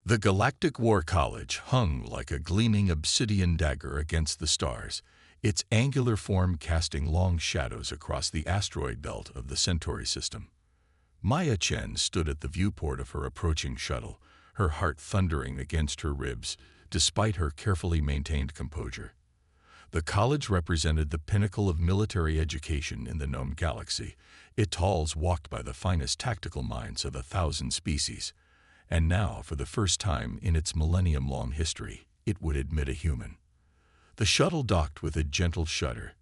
The Galactic War College hung like a gleaming obsidian dagger against the stars, its angular form casting long shadows across the asteroid belt of the Centauri system. Maya Chen stood at the viewport of her approaching shuttle, her heart thundering against her ribs, despite her carefully maintained composure. The college represented the pinnacle of military education in the known galaxy. Its halls walked by the finest tactical minds of 1,000 species. And now, for the first time in its millennium-long history, it would admit a human. The shuttle docked with a gentle shudder,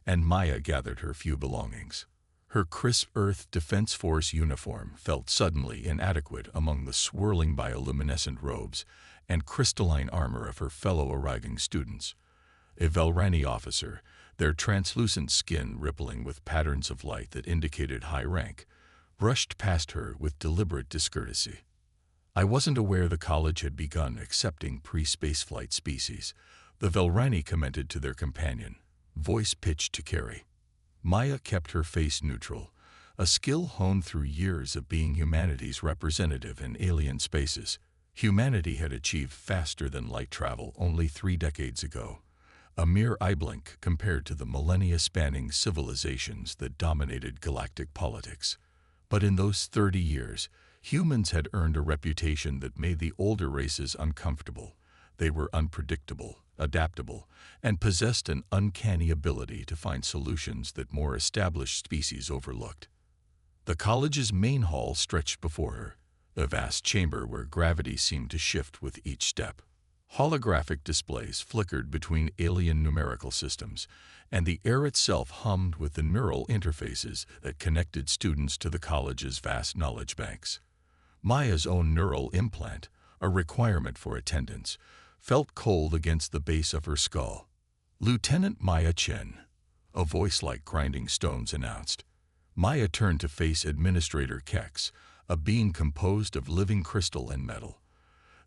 and Maya gathered her few belongings. Her crisp Earth Defense Force uniform felt suddenly inadequate among the swirling bioluminescent robes and crystalline armor of her fellow arriving students. A Velrani officer, their translucent skin rippling with patterns of light that indicated high rank, brushed past her with deliberate discourtesy. I wasn't aware the college had begun accepting pre-spaceflight species, the Velrani commented to their companion, voice pitched to carry. Maya kept her face neutral, a skill honed through years of being humanity's representative in alien spaces. Humanity had achieved faster than light travel only 3 decades ago, a mere eye blink compared to the millennia-spanning civilizations that dominated galactic politics. But in those 30 years, humans had earned a reputation that made the older races uncomfortable. They were unpredictable, adaptable, and possessed an uncanny ability to find solutions that more established species overlooked. The college's main hall stretched before her, a vast chamber where gravity seemed to shift with each step. Holographic displays flickered between alien numerical systems, and the air itself hummed with the neural interfaces that connected students to the college's vast knowledge banks. Maya's own neural implant, a requirement for attendance, felt cold against the base of her skull. "Lieutenant Maya Chen," a voice like grinding stones announced. Maya turned to face Administrator Kex, a being composed of living crystal and metal.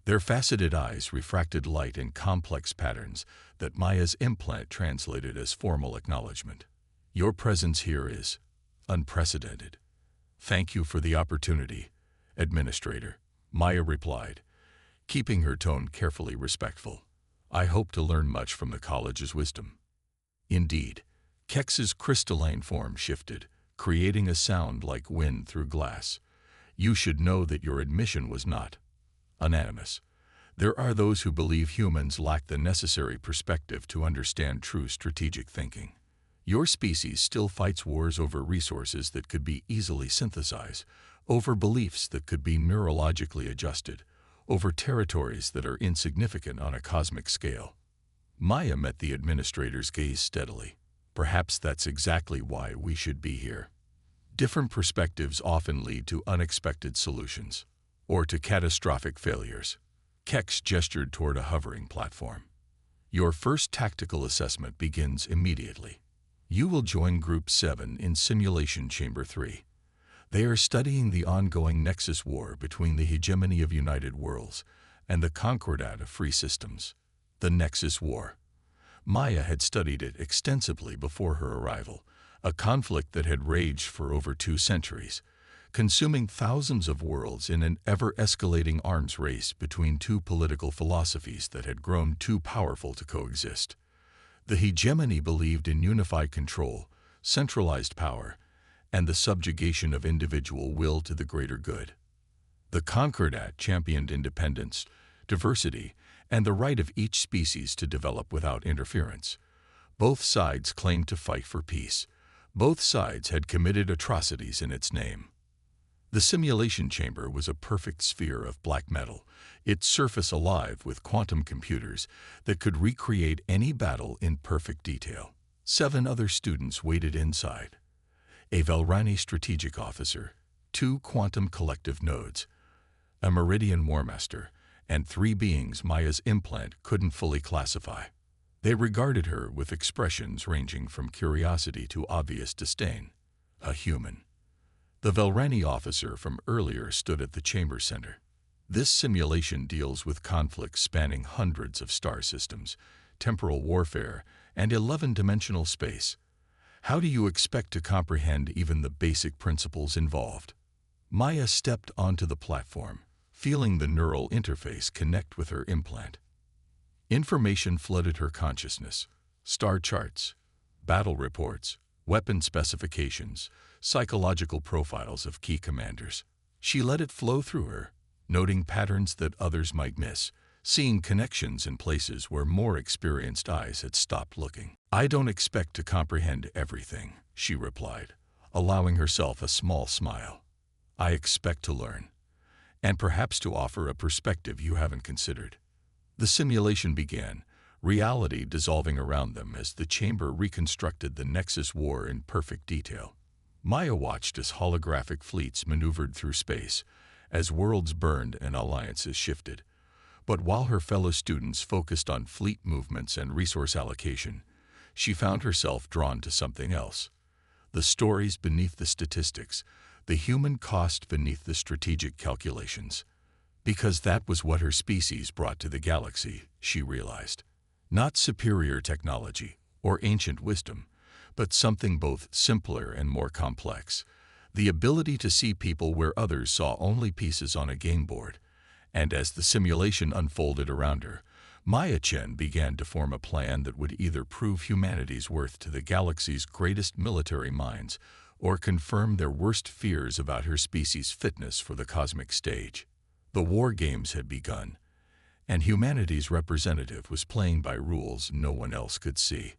Their faceted eyes refracted light in complex patterns that Maya's implant translated as formal acknowledgement. "Your presence here is unprecedented. Thank you for the opportunity, Administrator," Maya replied, keeping her tone carefully respectful. "I hope to learn much from the college's wisdom." Indeed, Kex's crystalline form shifted, creating a sound like wind through glass. "You should know that your admission was not unanimous. There are those who believe humans lack the necessary perspective to understand true strategic thinking. Your species still fights wars over resources that could be easily synthesized, over beliefs that could be neurologically adjusted, over territories that are insignificant on a cosmic scale." Maya met the administrator's gaze steadily. "Perhaps that's exactly why we should be here. Different perspectives often lead to unexpected solutions, or to catastrophic failures." Kex gestured toward a hovering platform. "Your first tactical assessment begins immediately. You will join Group 7 in Simulation Chamber 3. They are studying the ongoing Nexus War between the hegemony of United Worlds and the Concordat of Free Systems. The Nexus War. Maya had studied it extensively before her arrival, a conflict that had raged for over 2 centuries, consuming thousands of worlds in an ever-escalating arms race between 2 political philosophies that had grown too powerful to coexist. The hegemony believed in unified control, centralized power, and the subjugation of individual will to the greater good. The Concordat championed independence, diversity, and the right of each species to develop without interference. Both sides claimed to fight for peace. Both sides had committed atrocities in its name. The simulation chamber was a perfect sphere of black metal, its surface alive with quantum computers that could recreate any battle in perfect detail. 7 other students waited inside. A Velrani strategic officer, 2 quantum collective nodes, a Meridian Warmaster, and 3 beings Maya's implant couldn't fully classify. They regarded her with expressions ranging from curiosity to obvious disdain. A human. The Velrani officer from earlier stood at the chamber center. "This simulation deals with conflicts spanning hundreds of star systems, temporal warfare, and 11-dimensional space. How do you expect to comprehend even the basic principles involved?" Maya stepped onto the platform, feeling the neural interface connect with her implant. Information flooded her consciousness: star charts, battle reports, weapon specifications, psychological profiles of key commanders. She let it flow through her, noting patterns that others might miss, seeing connections in places where more experienced eyes had stopped looking. "I don't expect to comprehend everything," she replied, allowing herself a small smile. "I expect to learn, and perhaps to offer a perspective you haven't considered." The simulation began, reality dissolving around them as the chamber reconstructed the Nexus War in perfect detail. Maya watched as holographic fleets maneuvered through space, as worlds burned and alliances shifted. But while her fellow students focused on fleet movements and resource allocation, she found herself drawn to something else: the stories beneath the statistics, the human cost beneath the strategic calculations. Because that was what her species brought to the galaxy, she realized. Not superior technology or ancient wisdom, but something both simpler and more complex: the ability to see people where others saw only pieces on a game board. And as the simulation unfolded around her, Maya Chen began to form a plan that would either prove humanity's worth to the galaxy's greatest military minds or confirm their worst fears about her species' fitness for the cosmic stage. The war games had begun, and humanity's representative was playing by rules no one else could see.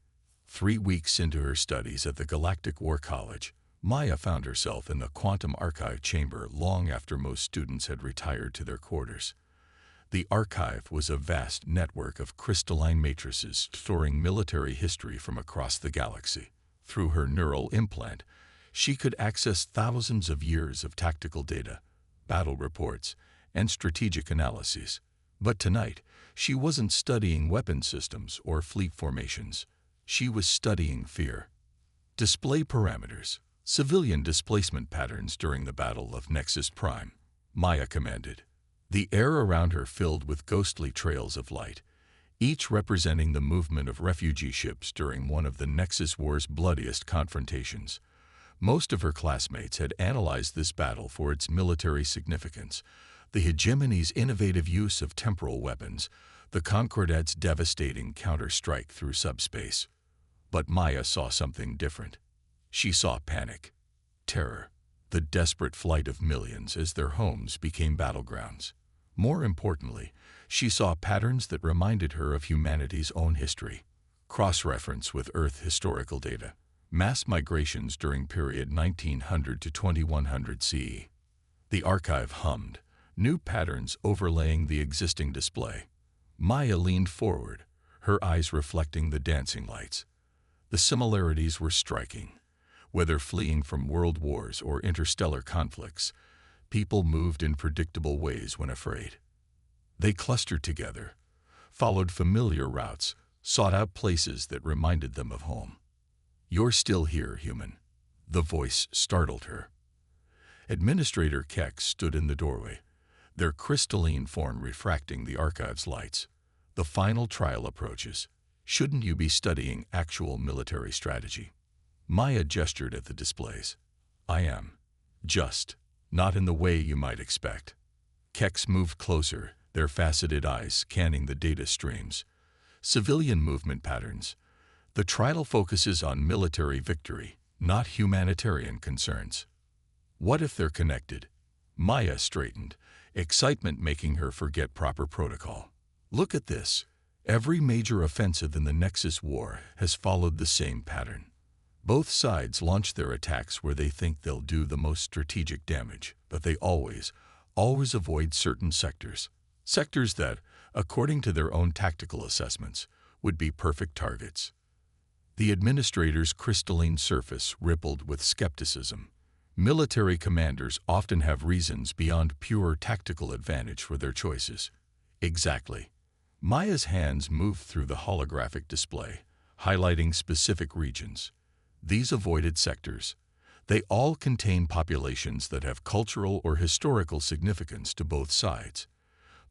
3 weeks into her studies at the Galactic War College, Maya found herself in the quantum archive chamber long after most students had retired to their quarters. The archive was a vast network of crystalline matrices storing military history from across the galaxy. Through her neural implant, she could access thousands of years of tactical data, battle reports, and strategic analyses. But tonight, she wasn't studying weapon systems or fleet formations. She was studying fear. "Display parameters, civilian displacement patterns during the Battle of Nexus Prime," Maya commanded. The air around her filled with ghostly trails of light, each representing the movement of refugee ships during one of the Nexus War's bloodiest confrontations. Most of her classmates had analyzed this battle for its military significance: the hegemony's innovative use of temporal weapons, the Concordat's devastating counter-strike through subspace. But Maya saw something different. She saw panic, terror, the desperate flight of millions as their homes became battlegrounds. More importantly, she saw patterns that reminded her of humanity's own history. Cross-reference with Earth historical data. Mass migrations during period 1900 to 2100 CE. The archive hummed, new patterns overlaying the existing display. Maya leaned forward, her eyes reflecting the dancing lights. The similarities were striking. Whether fleeing from world wars or interstellar conflicts, people moved in predictable ways when afraid. They clustered together, followed familiar routes, sought out places that reminded them of home. "You're still here, human." The voice startled her. Administrator Keck stood in the doorway, their crystalline form refracting the archive's lights. "The final trial approaches. Shouldn't you be studying actual military strategy?" Maya gestured at the displays. "I am. Just not in the way you might expect." Kex moved closer, their faceted eyes scanning the data streams. "Civilian movement patterns. The trial focuses on military victory, not humanitarian concerns." "What if they're connected?" Maya straightened, excitement making her forget proper protocol. "Look at this. Every major offensive in the Nexus War has followed the same pattern. Both sides launch their attacks where they think they'll do the most strategic damage, but they always avoid certain sectors. Sectors that, according to their own tactical assessments, would be perfect targets." The administrator's crystalline surface rippled with skepticism. Military commanders often have reasons beyond pure tactical advantage for their choices. "Exactly." Maya's hands moved through the holographic display, highlighting specific regions. These avoided sectors. They all contain populations that have cultural or historical significance to both sides.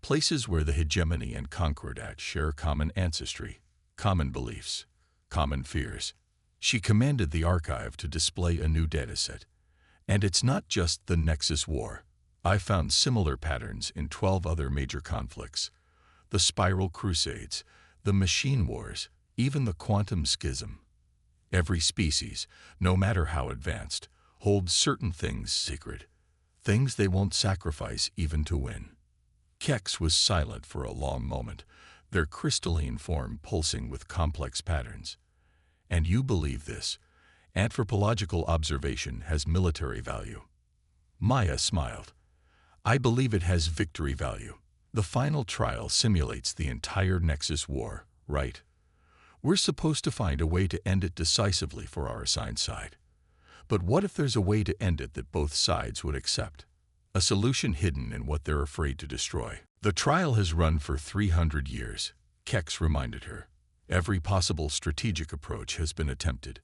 Places where the hegemony and Concordat share common ancestry, common beliefs, common fears. She commanded the archive to display a new dataset. "And it's not just the Nexus War. I found similar patterns in 12 other major conflicts. The spiral crusades, the machine wars, even the quantum schism. Every species, no matter how advanced, holds certain things sacred, things they won't sacrifice even to win. Kex was silent for a long moment, their crystalline form pulsing with complex patterns. And you believe this? Anthropological observation has military value. Maya smiled. I believe it has victory value. The final trial simulates the entire Nexus war, right? We're supposed to find a way to end it decisively for our assigned side. But what if there's a way to end it that both sides would accept? A solution hidden in what they're afraid to destroy. The trial has run for 300 years, Kex reminded her. Every possible strategic approach has been attempted.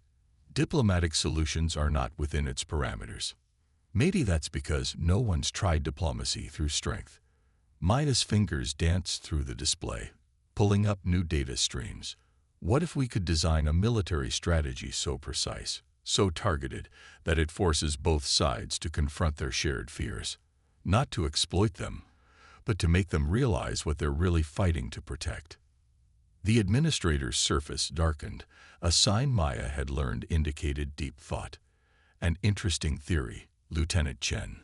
Diplomatic solutions are not within its parameters. Maybe that's because no one's tried diplomacy through strength. Maya's fingers danced through the display, pulling up new data streams. What if we could design a military strategy so precise, so targeted, that it forces both sides to confront their shared fears? Not to exploit them, but to make them realize what they're really fighting to protect. The administrator's surface darkened, a sign Maya had learned indicated deep thought. An interesting theory, Lieutenant Chen.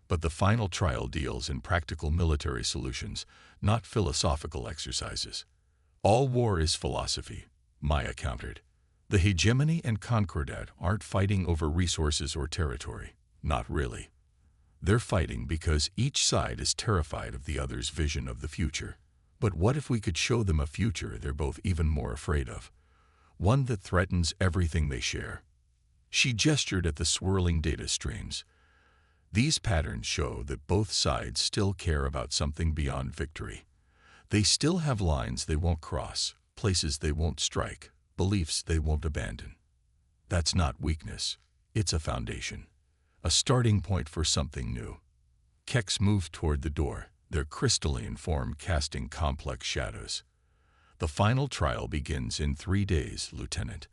But the final trial deals in practical military solutions, not philosophical exercises. All war is philosophy, Maya countered. The hegemony and concordat aren't fighting over resources or territory. Not really. They're fighting because each side is terrified of the other's vision of the future. But what if we could show them a future they're both even more afraid of? One that threatens everything they share. She gestured at the swirling data streams. These patterns show that both sides still care about something beyond victory. They still have lines they won't cross, places they won't strike, beliefs they won't abandon. That's not weakness. It's a foundation. A starting point for something new. Kex moved toward the door, their crystalline form casting complex shadows. The final trial begins in 3 days, Lieutenant.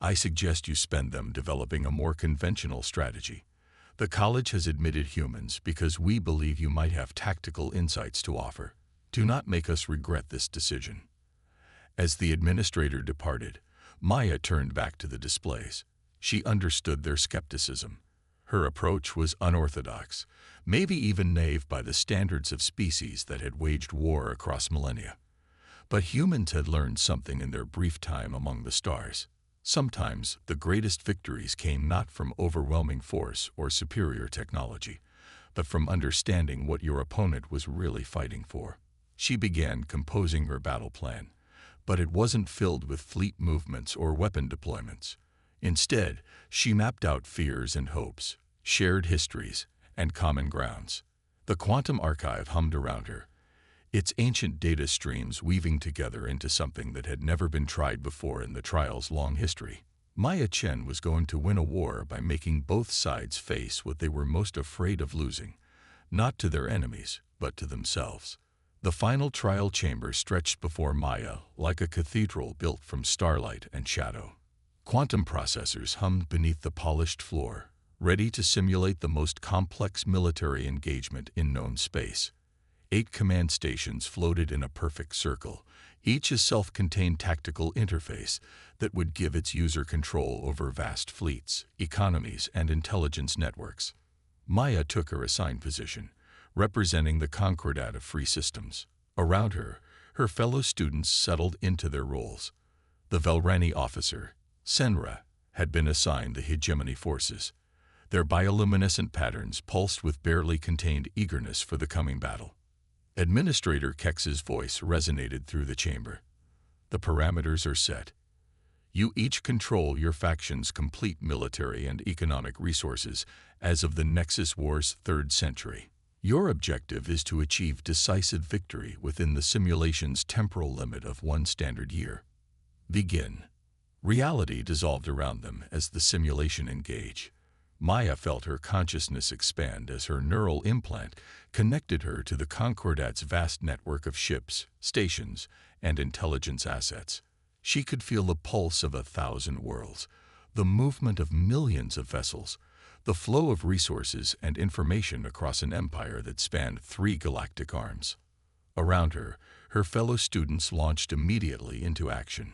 I suggest you spend them developing a more conventional strategy. The college has admitted humans because we believe you might have tactical insights to offer. Do not make us regret this decision. As the administrator departed, Maya turned back to the displays. She understood their skepticism. Her approach was unorthodox, maybe even naive by the standards of species that had waged war across millennia. But humans had learned something in their brief time among the stars. Sometimes the greatest victories came not from overwhelming force or superior technology, but from understanding what your opponent was really fighting for. She began composing her battle plan, but it wasn't filled with fleet movements or weapon deployments. Instead, she mapped out fears and hopes, shared histories, and common grounds. The quantum archive hummed around her, its ancient data streams weaving together into something that had never been tried before in the trial's long history. Maya Chen was going to win a war by making both sides face what they were most afraid of losing, not to their enemies, but to themselves. The final trial chamber stretched before Maya like a cathedral built from starlight and shadow. Quantum processors hummed beneath the polished floor, ready to simulate the most complex military engagement in known space. 8 command stations floated in a perfect circle, each a self-contained tactical interface that would give its user control over vast fleets, economies, and intelligence networks. Maya took her assigned position, representing the concordat of free systems. Around her, her fellow students settled into their roles. The Velrani officer, Senra, had been assigned the hegemony forces. Their bioluminescent patterns pulsed with barely contained eagerness for the coming battle. Administrator Kex's voice resonated through the chamber. The parameters are set. You each control your faction's complete military and economic resources as of the Nexus War's 3rd century. Your objective is to achieve decisive victory within the simulation's temporal limit of 1 standard year. Begin. Reality dissolved around them as the simulation engaged. Maya felt her consciousness expand as her neural implant connected her to the Concordat's vast network of ships, stations, and intelligence assets. She could feel the pulse of 1,000 worlds, the movement of millions of vessels, the flow of resources and information across an empire that spanned 3 galactic arms. Around her, her fellow students launched immediately into action.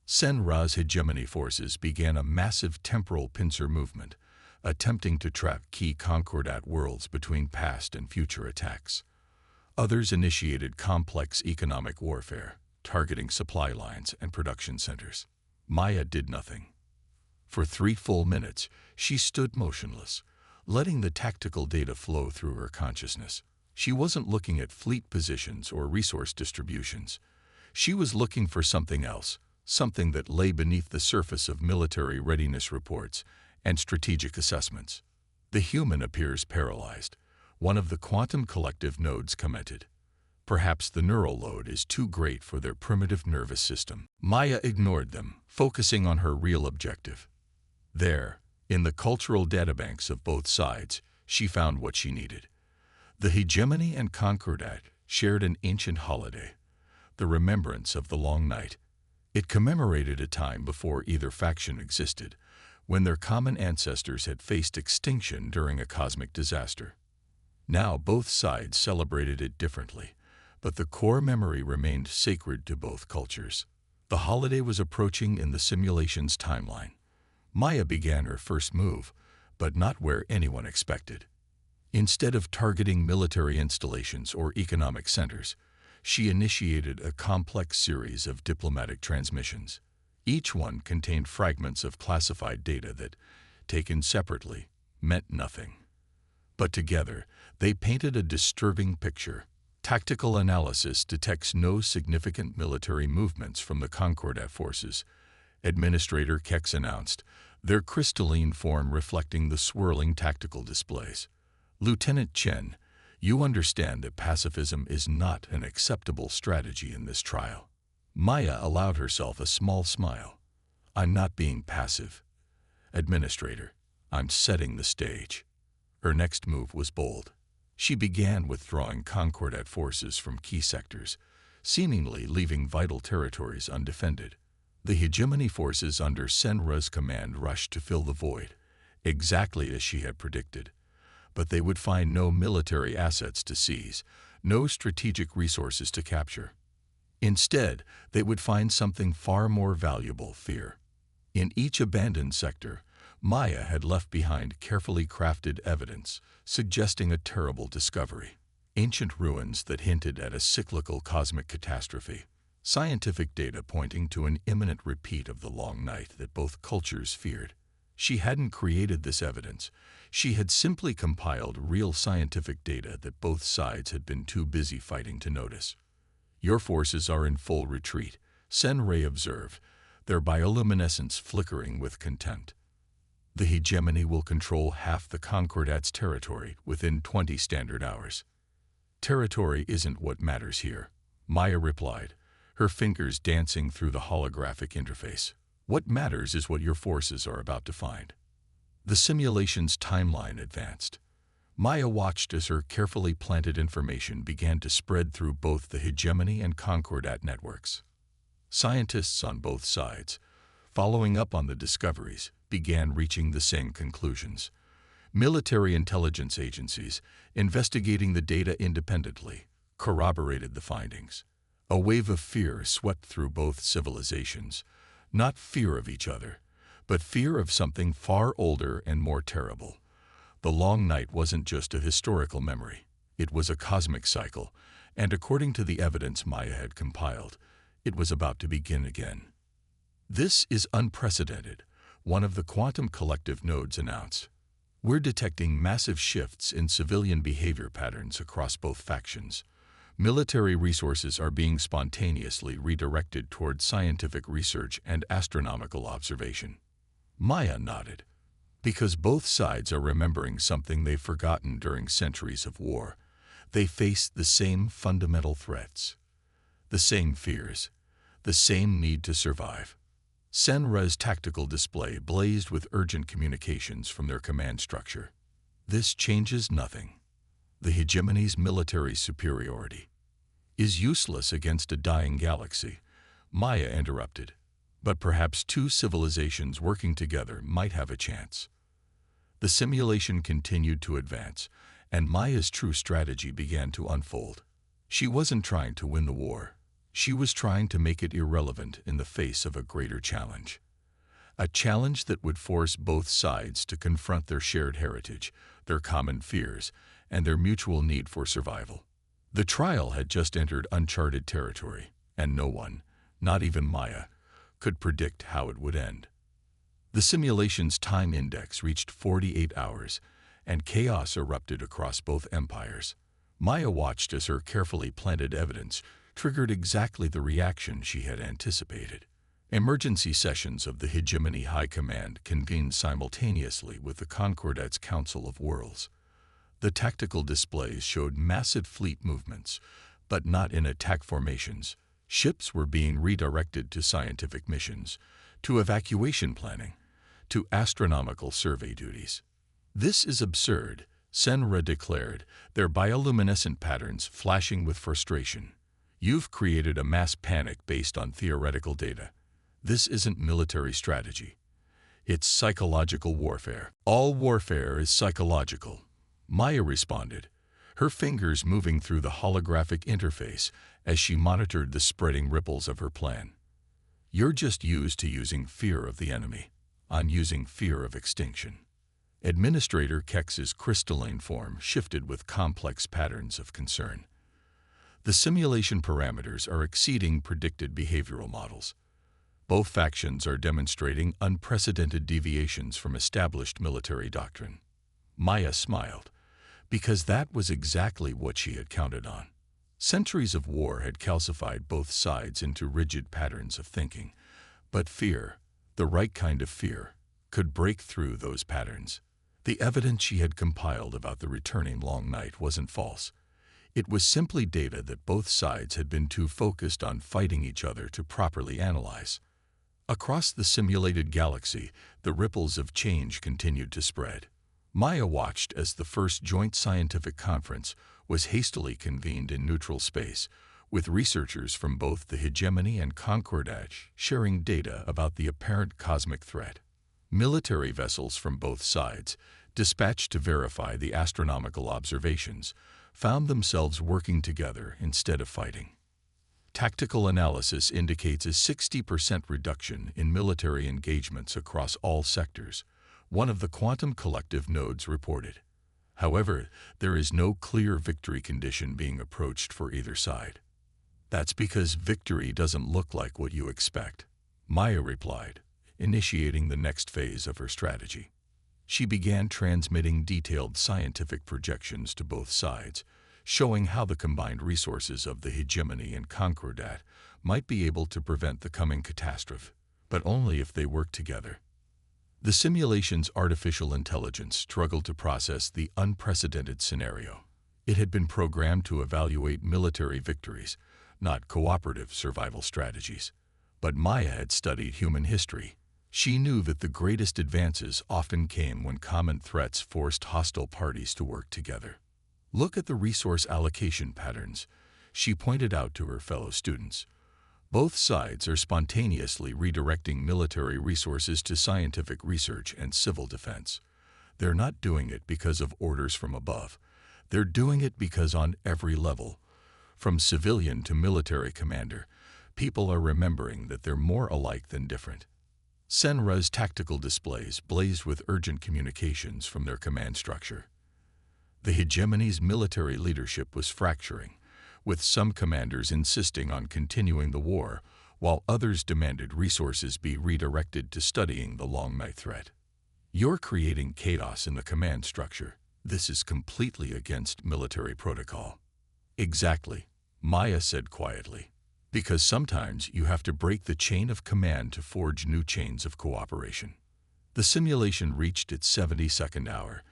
Sen-Ra's hegemony forces began a massive temporal pincer movement, attempting to trap key concordat worlds between past and future attacks. Others initiated complex economic warfare, targeting supply lines and production centers. Maya did nothing. For 3 full minutes, she stood motionless, letting the tactical data flow through her consciousness. She wasn't looking at fleet positions or resource distributions. She was looking for something else, something that lay beneath the surface of military readiness reports and strategic assessments. The human appears paralyzed. One of the quantum collective nodes commented. Perhaps the neural load is too great for their primitive nervous system. Maya ignored them, focusing on her real objective. There, in the cultural databanks of both sides, she found what she needed. The hegemony and concordat shared an ancient holiday, the remembrance of the long night. It commemorated a time before either faction existed, when their common ancestors had faced extinction during a cosmic disaster. Now both sides celebrated it differently, but the core memory remained sacred to both cultures. The holiday was approaching in the simulation's timeline. Maya began her first move, but not where anyone expected. Instead of targeting military installations or economic centers, she initiated a complex series of diplomatic transmissions. Each one contained fragments of classified data that, taken separately, meant nothing. But together, they painted a disturbing picture. Tactical analysis detects no significant military movements from the concordat forces, Administrator Kex announced, their crystalline form reflecting the swirling tactical displays. Lieutenant Chen, you understand that pacifism is not an acceptable strategy in this trial. Maya allowed herself a small smile. I'm not being passive. Administrator, I'm setting the stage. Her next move was bold. She began withdrawing concordat forces from key sectors, seemingly leaving vital territories undefended. The hegemony forces under Sen-Ra's command rushed to fill the void, exactly as she had predicted. But they would find no military assets to seize, no strategic resources to capture. Instead, they would find something far more valuable: fear. In each abandoned sector, Maya had left behind carefully crafted evidence, suggesting a terrible discovery. Ancient ruins that hinted at a cyclical cosmic catastrophe. Scientific data pointing to an imminent repeat of the long night that both cultures feared. She hadn't created this evidence. She had simply compiled real scientific data that both sides had been too busy fighting to notice. Your forces are in full retreat, Sen-Ra observed, their bioluminescence flickering with contempt. The hegemony will control half the concordat's territory within 20 standard hours. Territory isn't what matters here, Maya replied, her fingers dancing through the holographic interface. What matters is what your forces are about to find. The simulation's timeline advanced. Maya watched as her carefully planted information began to spread through both the hegemony and concordat networks. Scientists on both sides, following up on the discoveries, began reaching the same conclusions. Military intelligence agencies, investigating the data independently, corroborated the findings. A wave of fear swept through both civilizations, not fear of each other, but fear of something far older and more terrible. The long night wasn't just a historical memory. It was a cosmic cycle, and according to the evidence Maya had compiled, it was about to begin again. This is unprecedented, one of the quantum collective nodes announced. We're detecting massive shifts in civilian behavior patterns across both factions. Military resources are being spontaneously redirected toward scientific research and astronomical observation. Maya nodded. Because both sides are remembering something they've forgotten during centuries of war. They face the same fundamental threats, the same fears, the same need to survive. Sen-Ra's tactical display blazed with urgent communications from their command structure. This changes nothing. The hegemony's military superiority is useless against a dying galaxy, Maya interrupted. But perhaps two civilizations working together might have a chance. The simulation continued to advance, and Maya's true strategy began to unfold. She wasn't trying to win the war. She was trying to make it irrelevant in the face of a greater challenge. A challenge that would force both sides to confront their shared heritage, their common fears, and their mutual need for survival. The trial had just entered uncharted territory, and no one, not even Maya, could predict how it would end. The simulation's time index reached 48 hours, and chaos erupted across both empires. Maya watched as her carefully planted evidence triggered exactly the reaction she had anticipated. Emergency sessions of the Hegemony High Command convened simultaneously with the Concordat's Council of Worlds. The tactical displays showed massive fleet movements, but not in attack formations. Ships were being redirected to scientific missions, to evacuation planning, to astronomical survey duties. "This is absurd," Senra declared, their bioluminescent patterns flashing with frustration. "You've created a mass panic based on theoretical data. This isn't military strategy. It's psychological warfare. All warfare is psychological," Maya responded, her fingers moving through the holographic interface as she monitored the spreading ripples of her plan. "You're just used to using fear of the enemy. I'm using fear of extinction." Administrator Kex's crystalline form shifted with complex patterns of concern. The simulation parameters are exceeding predicted behavioral models. Both factions are demonstrating unprecedented deviations from established military doctrine. Maya smiled, because that was exactly what she had counted on. Centuries of war had calcified both sides into rigid patterns of thinking, but fear, the right kind of fear, could break through those patterns. The evidence she had compiled about the returning long night wasn't false. It was simply data that both sides had been too focused on fighting each other to properly analyze. Across the simulated galaxy, the ripples of change continued to spread. Maya watched as the first joint scientific conference was hastily convened in neutral space, with researchers from both the Hegemony and Concordat sharing data about the apparent cosmic threat. Military vessels from both sides, dispatched to verify the astronomical observations, found themselves working together instead of fighting. Tactical analysis indicates a 60% reduction in military engagements across all sectors, one of the quantum collective nodes reported. However, there is no clear victory condition being approached for either side. "That's because victory doesn't look like what you expect," Maya replied, initiating the next phase of her strategy. She began transmitting detailed scientific projections to both sides, showing how the combined resources of the Hegemony and Concordat might be able to prevent the coming catastrophe, but only if they worked together. The simulation's artificial intelligence struggled to process the unprecedented scenario. It had been programmed to evaluate military victories, not cooperative survival strategies. But Maya had studied human history. She knew that the greatest advances often came when common threats forced hostile parties to work together. "Look at the resource allocation patterns," she pointed out to her fellow students. "Both sides are spontaneously redirecting military resources to scientific research and civil defense. They're not doing it because of orders from above. They're doing it because on every level, from civilian to military commander, people are remembering that they're more alike than different." Senra's tactical displays blazed with urgent communications from their command structure. The Hegemony's military leadership was fracturing, with some commanders insisting on continuing the war, while others demanded resources be redirected to studying the long night threat. "You're creating chaos in the command structure. This is completely against military protocol." "Exactly," Maya said quietly, "because sometimes you have to break the chain of command to forge new chains of cooperation." The simulation reached its 72nd hour,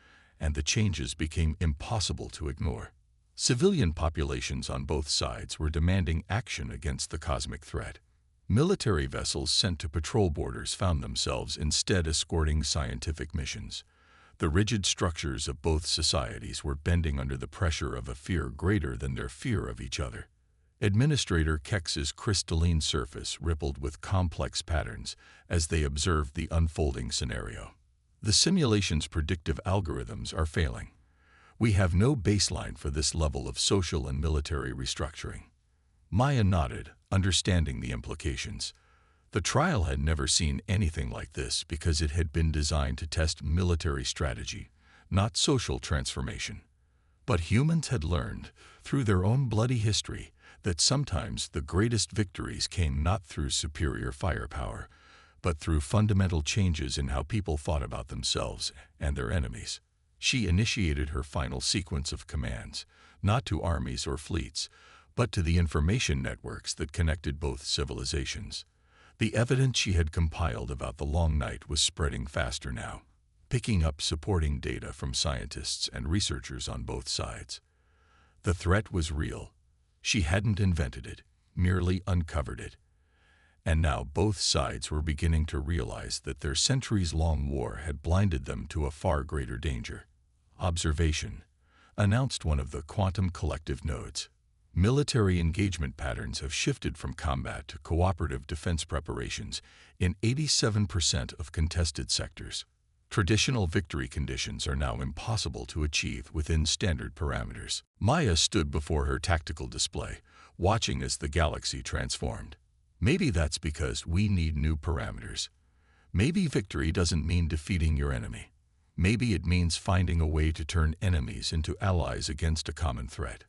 and the changes became impossible to ignore. Civilian populations on both sides were demanding action against the cosmic threat. Military vessels sent to patrol borders found themselves instead escorting scientific missions. The rigid structures of both societies were bending under the pressure of a fear greater than their fear of each other. Administrator Kex's crystalline surface rippled with complex patterns as they observed the unfolding scenario. The simulation's predictive algorithms are failing. We have no baseline for this level of social and military restructuring. Maya nodded, understanding the implications. The trial had never seen anything like this because it had been designed to test military strategy, not social transformation. But humans had learned, through their own bloody history, that sometimes the greatest victories came not through superior firepower, but through fundamental changes in how people thought about themselves and their enemies. She initiated her final sequence of commands, not to armies or fleets, but to the information networks that connected both civilizations. The evidence she had compiled about the long night was spreading faster now, picking up supporting data from scientists and researchers on both sides. The threat was real. She hadn't invented it, merely uncovered it. And now both sides were beginning to realize that their centuries-long war had blinded them to a far greater danger. Observation, announced one of the quantum collective nodes. Military engagement patterns have shifted from combat to cooperative defense preparations in 87% of contested sectors. Traditional victory conditions are now impossible to achieve within standard parameters. Maya stood before her tactical display, watching as the galaxy transformed. Maybe that's because we need new parameters. Maybe victory doesn't mean defeating your enemy. Maybe it means finding a way to turn enemies into allies against a common threat.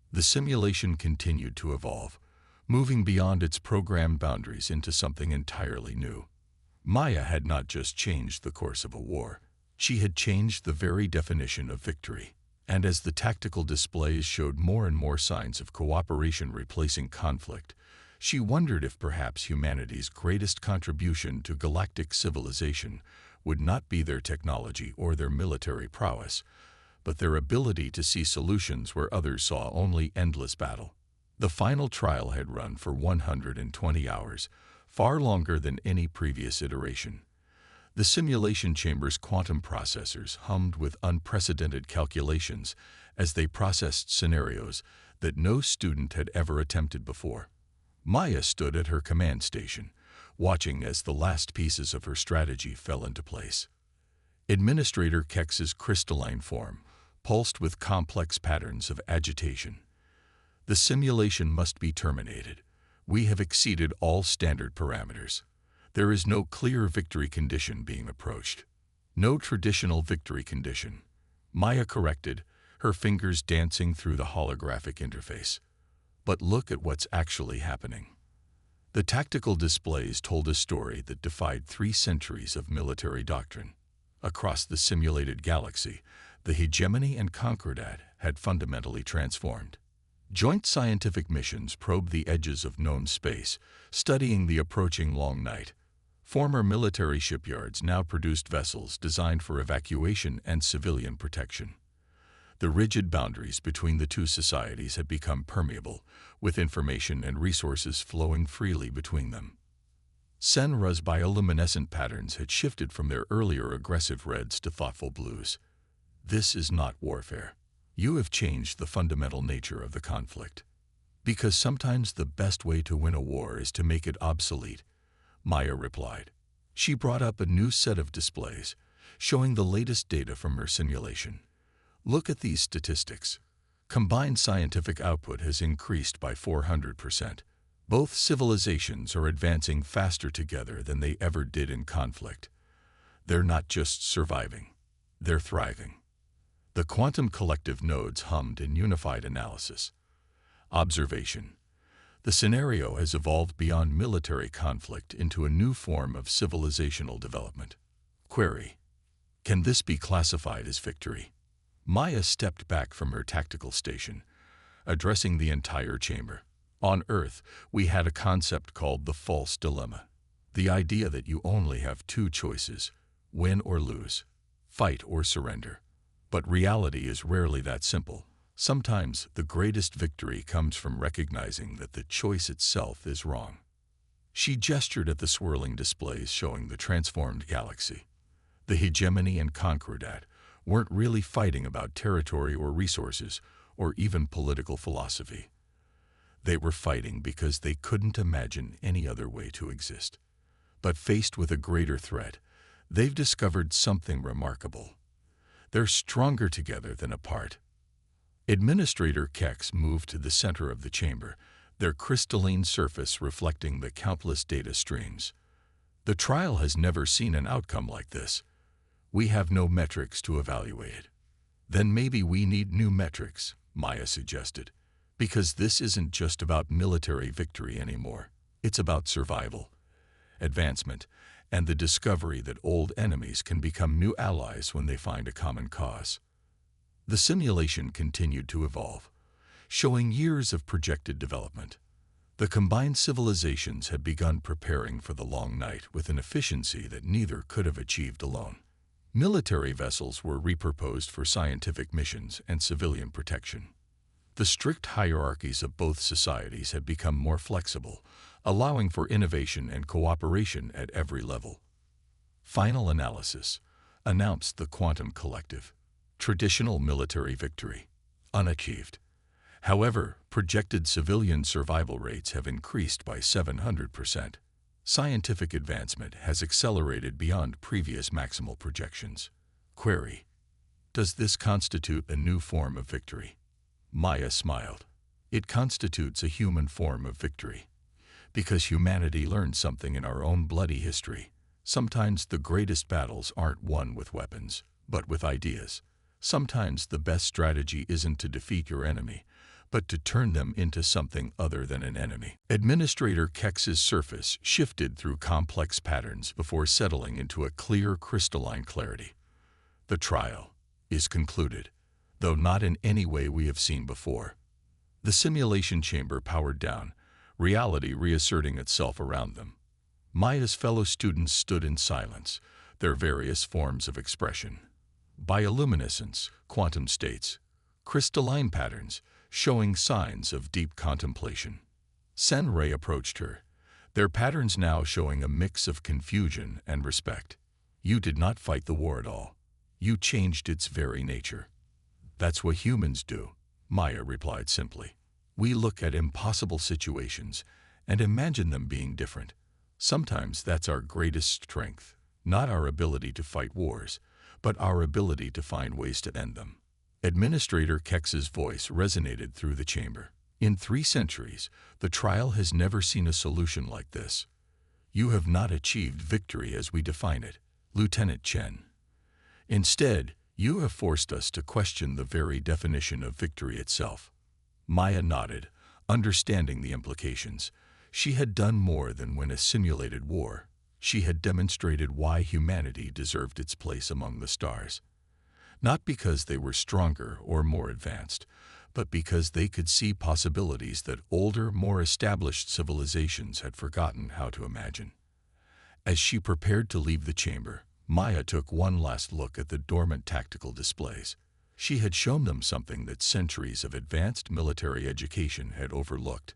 The simulation continued to evolve, moving beyond its programmed boundaries into something entirely new. Maya had not just changed the course of a war, she had changed the very definition of victory. And as the tactical displays showed more and more signs of cooperation replacing conflict, she wondered if perhaps humanity's greatest contribution to galactic civilization would not be their technology or their military prowess, but their ability to see solutions where others saw only endless battle. The final trial had run for 120 hours, far longer than any previous iteration. The simulation chamber's quantum processors hummed with unprecedented calculations as they processed scenarios that no student had ever attempted before. Maya stood at her command station, watching as the last pieces of her strategy fell into place. Administrator Kex's crystalline form pulsed with complex patterns of agitation. The simulation must be terminated. We have exceeded all standard parameters. There is no clear victory condition being approached. No traditional victory condition. Maya corrected, her fingers dancing through the holographic interface. But look at what's actually happening. The tactical displays told a story that defied 3 centuries of military doctrine. Across the simulated galaxy, the hegemony and concordat had fundamentally transformed. Joint scientific missions probed the edges of known space, studying the approaching long night. Former military shipyards now produced vessels designed for evacuation and civilian protection. The rigid boundaries between the two societies had become permeable, with information and resources flowing freely between them. Senra's bioluminescent patterns had shifted from their earlier aggressive reds to thoughtful blues. This is not warfare. You have changed the fundamental nature of the conflict. Because sometimes the best way to win a war is to make it obsolete, Maya replied. She brought up a new set of displays, showing the latest data from her simulation. Look at these statistics. Combined scientific output has increased by 400%. Both civilizations are advancing faster together than they ever did in conflict. They're not just surviving, they're thriving. The quantum collective nodes hummed in unified analysis. Observation. The scenario has evolved beyond military conflict into a new form of civilizational development. Query. Can this be classified as victory? Maya stepped back from her tactical station, addressing the entire chamber. On Earth, we had a concept called the false dilemma. The idea that you only have 2 choices, win or lose, fight or surrender. But reality is rarely that simple. Sometimes the greatest victory comes from recognizing that the choice itself is wrong. She gestured at the swirling displays showing the transformed galaxy. The hegemony and concordat weren't really fighting about territory or resources or even political philosophy. They were fighting because they couldn't imagine any other way to exist. But faced with a greater threat, they've discovered something remarkable. They're stronger together than apart. Administrator Kex moved to the center of the chamber, their crystalline surface reflecting the countless data streams. The trial has never seen an outcome like this. We have no metrics to evaluate it. Then maybe we need new metrics, Maya suggested, because this isn't just about military victory anymore. It's about survival, advancement, and the discovery that old enemies can become new allies when they find a common cause. The simulation continued to evolve, showing years of projected development. The combined civilizations had begun preparing for the long night with an efficiency that neither could have achieved alone. Military vessels were repurposed for scientific missions and civilian protection. The strict hierarchies of both societies had become more flexible, allowing for innovation and cooperation at every level. Final analysis announced the Quantum Collective. Traditional military victory, unachieved. However, projected civilian survival rates have increased by 700%. Scientific advancement has accelerated beyond previous maximal projections. Query: does this constitute a new form of victory? Maya smiled. It constitutes a human form of victory. Because humanity learned something in our own bloody history. Sometimes the greatest battles aren't won with weapons, but with ideas. Sometimes the best strategy isn't to defeat your enemy, but to turn them into something other than an enemy. Administrator Kex's surface shifted through complex patterns before settling into a clear crystalline clarity. The trial is concluded, though not in any way we have seen before. The simulation chamber powered down, reality reasserting itself around them. Maya's fellow students stood in silence, their various forms of expression. Bioluminescence, quantum states, crystalline patterns, showing signs of deep contemplation. Senrei approached her, their patterns now showing a mix of confusion and respect. You did not fight the war at all. You changed its very nature. That's what humans do, Maya replied simply. We look at impossible situations and imagine them being different. Sometimes that's our greatest strength, not our ability to fight wars, but our ability to find ways to end them. Administrator Kex's voice resonated through the chamber. In 3 centuries, the trial has never seen a solution like this. You have not achieved victory as we define it, Lieutenant Chen. Instead, you have forced us to question the very definition of victory itself. Maya nodded, understanding the implications. She had done more than win a simulated war. She had demonstrated why humanity deserved its place among the stars. Not because they were stronger or more advanced, but because they could see possibilities that older, more established civilizations had forgotten how to imagine. As she prepared to leave the chamber, Maya took one last look at the dormant tactical displays. She had shown them something that centuries of advanced military education had overlooked,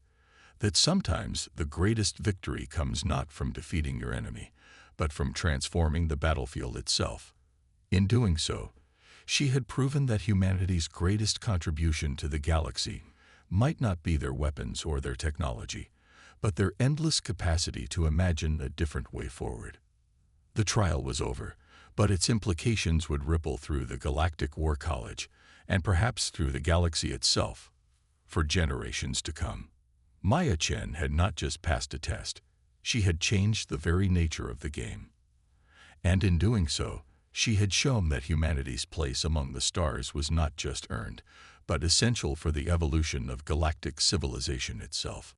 that sometimes the greatest victory comes not from defeating your enemy, but from transforming the battlefield itself. In doing so, she had proven that humanity's greatest contribution to the galaxy might not be their weapons or their technology, but their endless capacity to imagine a different way forward. The trial was over, but its implications would ripple through the Galactic War College, and perhaps through the galaxy itself, for generations to come. Maya Chen had not just passed a test, she had changed the very nature of the game. And in doing so, she had shown that humanity's place among the stars was not just earned, but essential for the evolution of galactic civilization itself.